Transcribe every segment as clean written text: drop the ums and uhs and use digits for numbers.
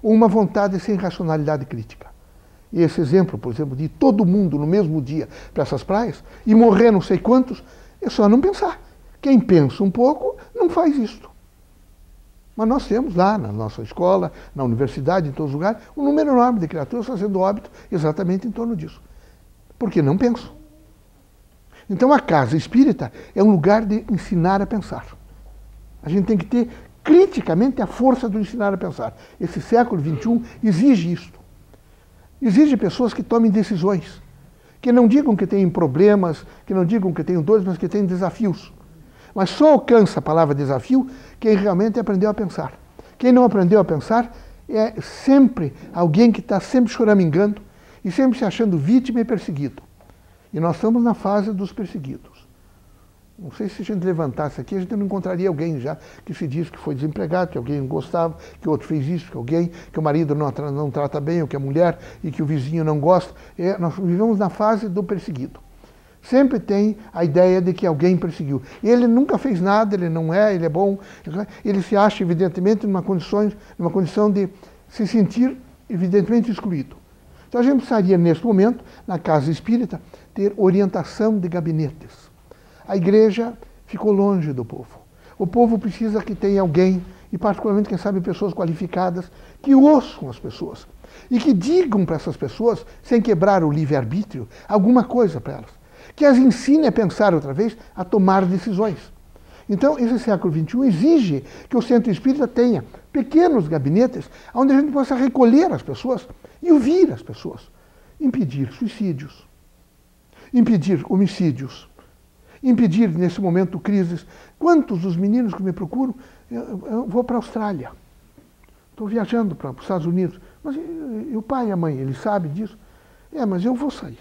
ou uma vontade sem racionalidade crítica. E esse exemplo, por exemplo, de ir todo mundo no mesmo dia para essas praias e morrer não sei quantos, é só não pensar. Quem pensa um pouco não faz isso. Mas nós temos lá na nossa escola, na universidade, em todos os lugares, um número enorme de criaturas fazendo óbito exatamente em torno disso. Porque não pensam. Então a casa espírita é um lugar de ensinar a pensar. A gente tem que ter criticamente a força do ensinar a pensar. Esse século XXI exige isto. Exige pessoas que tomem decisões, que não digam que têm problemas, que não digam que têm dores, mas que têm desafios. Mas só alcança a palavra desafio quem realmente aprendeu a pensar. Quem não aprendeu a pensar é sempre alguém que está sempre choramingando e sempre se achando vítima e perseguido. E nós estamos na fase dos perseguidos. Não sei se a gente levantasse aqui, a gente não encontraria alguém já que se diz que foi desempregado, que alguém não gostava, que o outro fez isso, que o marido não trata bem, ou que a mulher, e que o vizinho não gosta. Nós vivemos na fase do perseguido. Sempre tem a ideia de que alguém perseguiu. E ele nunca fez nada, ele é bom. Ele se acha, evidentemente, numa condição de se sentir, evidentemente, excluído. Então a gente precisaria, nesse momento, na casa espírita, ter orientação de gabinetes. A igreja ficou longe do povo. O povo precisa que tenha alguém, e particularmente, quem sabe, pessoas qualificadas, que ouçam as pessoas. E que digam para essas pessoas, sem quebrar o livre-arbítrio, alguma coisa para elas. Que as ensine a pensar outra vez, a tomar decisões. Então, esse século XXI exige que o centro espírita tenha pequenos gabinetes onde a gente possa recolher as pessoas e ouvir as pessoas. Impedir suicídios, impedir homicídios, impedir, nesse momento, crises. Quantos dos meninos que me procuram, eu vou para a Austrália, estou viajando para os Estados Unidos, mas e o pai e a mãe, eles sabem disso? Mas eu vou sair.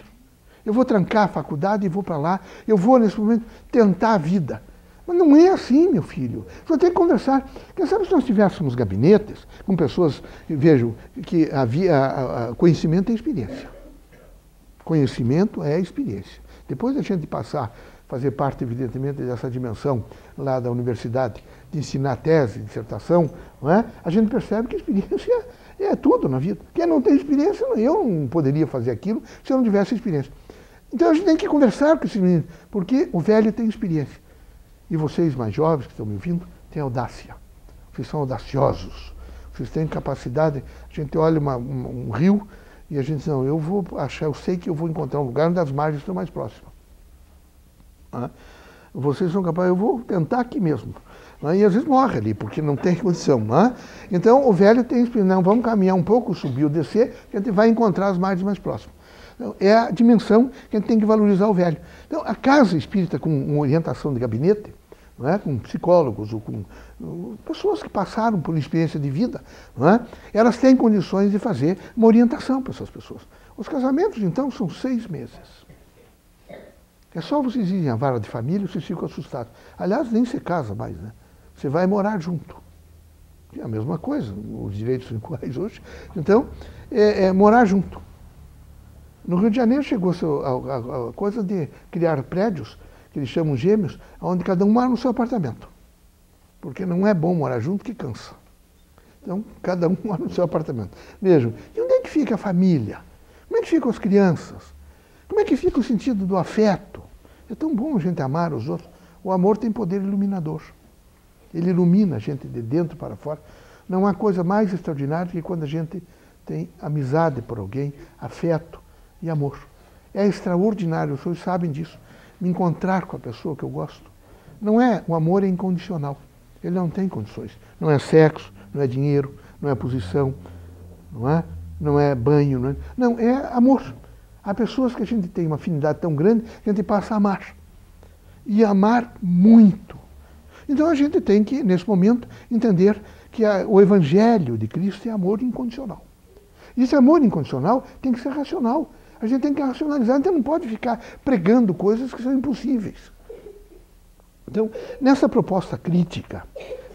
Eu vou trancar a faculdade e vou para lá. Eu vou, nesse momento, tentar a vida. Mas não é assim, meu filho. Você tem que conversar. Quem sabe se nós tivéssemos gabinetes com pessoas, vejam, que havia conhecimento é experiência. Conhecimento é experiência. Depois da gente fazer parte, evidentemente, dessa dimensão lá da universidade, de ensinar tese, dissertação, não é? A gente percebe que a experiência é tudo na vida. Quem não tem experiência, eu não poderia fazer aquilo se eu não tivesse experiência. Então a gente tem que conversar com esses meninos, porque o velho tem experiência. E vocês mais jovens que estão me ouvindo, têm audácia. Vocês são audaciosos. Vocês têm capacidade. A gente olha um rio e a gente diz, não, eu sei que eu vou encontrar um lugar onde as margens estão mais próximas. Vocês são capazes, eu vou tentar aqui mesmo. E às vezes morre ali, porque não tem condição. Então o velho tem experiência. Não, vamos caminhar um pouco, subir ou descer, que a gente vai encontrar as margens mais próximas. Então, é a dimensão que a gente tem que valorizar o velho. Então, a casa espírita com uma orientação de gabinete, com psicólogos ou com pessoas que passaram por experiência de vida, elas têm condições de fazer uma orientação para essas pessoas. Os casamentos, então, são 6 meses. É só vocês irem à vara de família, vocês ficam assustados. Aliás, nem se casa mais, né? Você vai morar junto. É a mesma coisa, os direitos são iguais hoje. Então, morar junto. No Rio de Janeiro chegou a coisa de criar prédios, que eles chamam gêmeos, onde cada um mora no seu apartamento. Porque não é bom morar junto, que cansa. Então, cada um mora no seu apartamento. Vejam, e onde é que fica a família? Como é que ficam as crianças? Como é que fica o sentido do afeto? É tão bom a gente amar os outros. O amor tem poder iluminador. Ele ilumina a gente de dentro para fora. Não há coisa mais extraordinária que quando a gente tem amizade por alguém, afeto e amor. É extraordinário, os senhores sabem disso. Me encontrar com a pessoa que eu gosto. O amor é incondicional. Ele não tem condições. Não é sexo, não é dinheiro, não é posição, não é banho. Não, é amor. Há pessoas que a gente tem uma afinidade tão grande que a gente passa a amar. E amar muito. Então a gente tem que, nesse momento, entender que o Evangelho de Cristo é amor incondicional. E esse amor incondicional tem que ser racional. A gente tem que racionalizar, a gente não pode ficar pregando coisas que são impossíveis. Então, nessa proposta crítica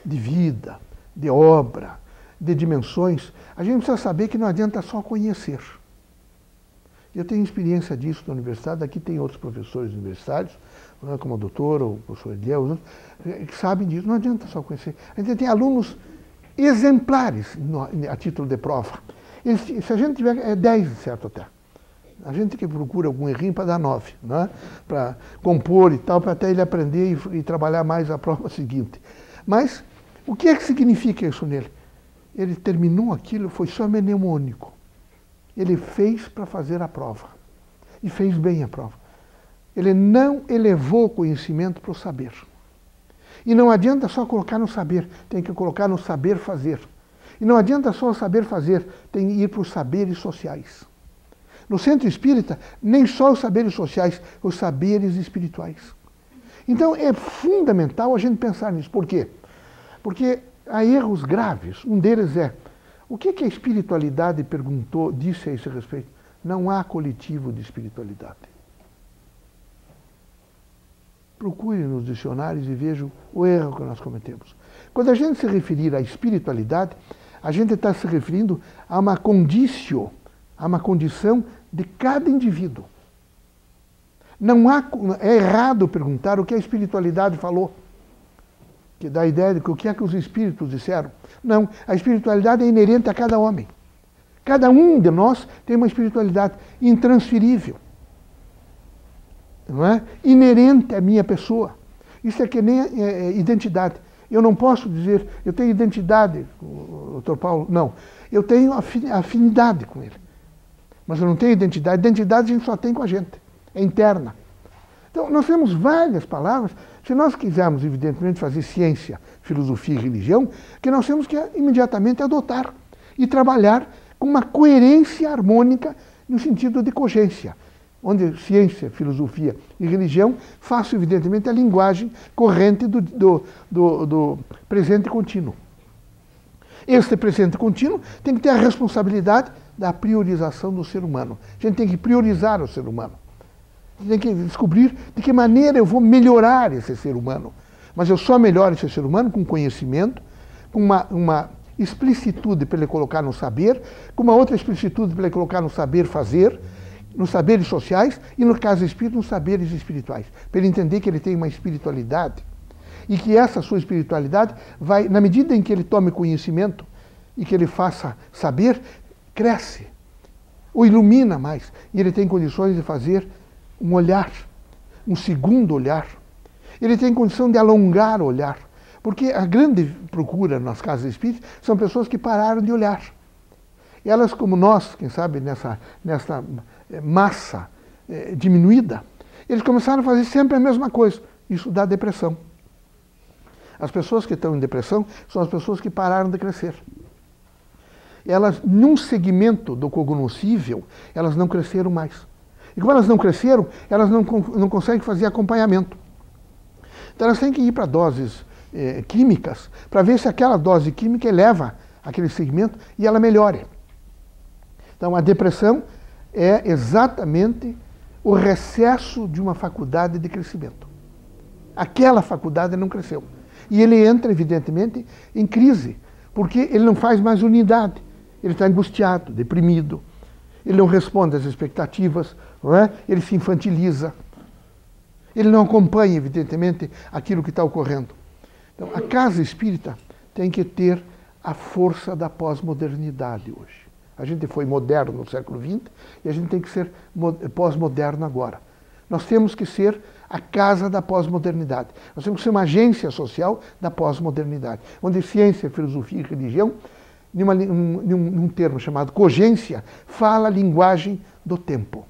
de vida, de obra, de dimensões, a gente precisa saber que não adianta só conhecer. Eu tenho experiência disso na universidade, aqui tem outros professores universitários, como a doutora, o professor Eliel, que sabem disso. Não adianta só conhecer. A gente tem alunos exemplares a título de prova. Se a gente tiver 10, certo até. A gente que procura algum errinho para dar 9, né? Para compor e tal, para até ele aprender e trabalhar mais a prova seguinte. Mas o que é que significa isso nele? Ele terminou aquilo, foi só mnemônico. Ele fez para fazer a prova. E fez bem a prova. Ele não elevou o conhecimento para o saber. E não adianta só colocar no saber, tem que colocar no saber fazer. E não adianta só o saber fazer, tem que ir para os saberes sociais. No centro espírita, nem só os saberes sociais, os saberes espirituais. Então é fundamental a gente pensar nisso. Por quê? Porque há erros graves. Um deles é, o que a espiritualidade disse a esse respeito? Não há coletivo de espiritualidade. Procure nos dicionários e vejam o erro que nós cometemos. Quando a gente se referir à espiritualidade, a gente está se referindo a uma condição de cada indivíduo. É errado perguntar o que a espiritualidade falou, que dá a ideia de que o que é que os espíritos disseram. Não, a espiritualidade é inerente a cada homem. Cada um de nós tem uma espiritualidade intransferível. Não é? Inerente à minha pessoa. Isso é que nem identidade. Eu não posso dizer, eu tenho identidade com o Dr. Paulo. Não, eu tenho afinidade com ele. Mas eu não tenho identidade. Identidade a gente só tem com a gente. É interna. Então, nós temos várias palavras. Se nós quisermos, evidentemente, fazer ciência, filosofia e religião, que nós temos que imediatamente adotar e trabalhar com uma coerência harmônica no sentido de cogência, onde ciência, filosofia e religião façam, evidentemente, a linguagem corrente do presente contínuo. Este presente contínuo tem que ter a responsabilidade da priorização do ser humano. A gente tem que priorizar o ser humano. A gente tem que descobrir de que maneira eu vou melhorar esse ser humano. Mas eu só melhoro esse ser humano com conhecimento, com uma explicitude para ele colocar no saber, com uma outra explicitude para ele colocar no saber fazer, nos saberes sociais e, no caso espírita, nos saberes espirituais. Para ele entender que ele tem uma espiritualidade e que essa sua espiritualidade vai, na medida em que ele tome conhecimento e que ele faça saber, cresce, o ilumina mais. E ele tem condições de fazer um olhar, um segundo olhar. Ele tem condição de alongar o olhar. Porque a grande procura nas casas espíritas são pessoas que pararam de olhar. Elas, como nós, quem sabe, nessa massa diminuída, eles começaram a fazer sempre a mesma coisa. Isso dá depressão. As pessoas que estão em depressão são as pessoas que pararam de crescer. Elas, num segmento do cognoscível, elas não cresceram mais. E como elas não cresceram, elas não conseguem fazer acompanhamento. Então elas têm que ir para doses químicas para ver se aquela dose química eleva aquele segmento e ela melhore. Então a depressão é exatamente o recesso de uma faculdade de crescimento. Aquela faculdade não cresceu. E ele entra, evidentemente, em crise, porque ele não faz mais unidade. Ele está angustiado, deprimido, ele não responde às expectativas, não é? Ele se infantiliza. Ele não acompanha, evidentemente, aquilo que está ocorrendo. Então, a casa espírita tem que ter a força da pós-modernidade hoje. A gente foi moderno no século XX e a gente tem que ser pós-moderno agora. Nós temos que ser a casa da pós-modernidade. Nós temos que ser uma agência social da pós-modernidade, onde ciência, filosofia e religião, num termo chamado cogência, fala a linguagem do tempo.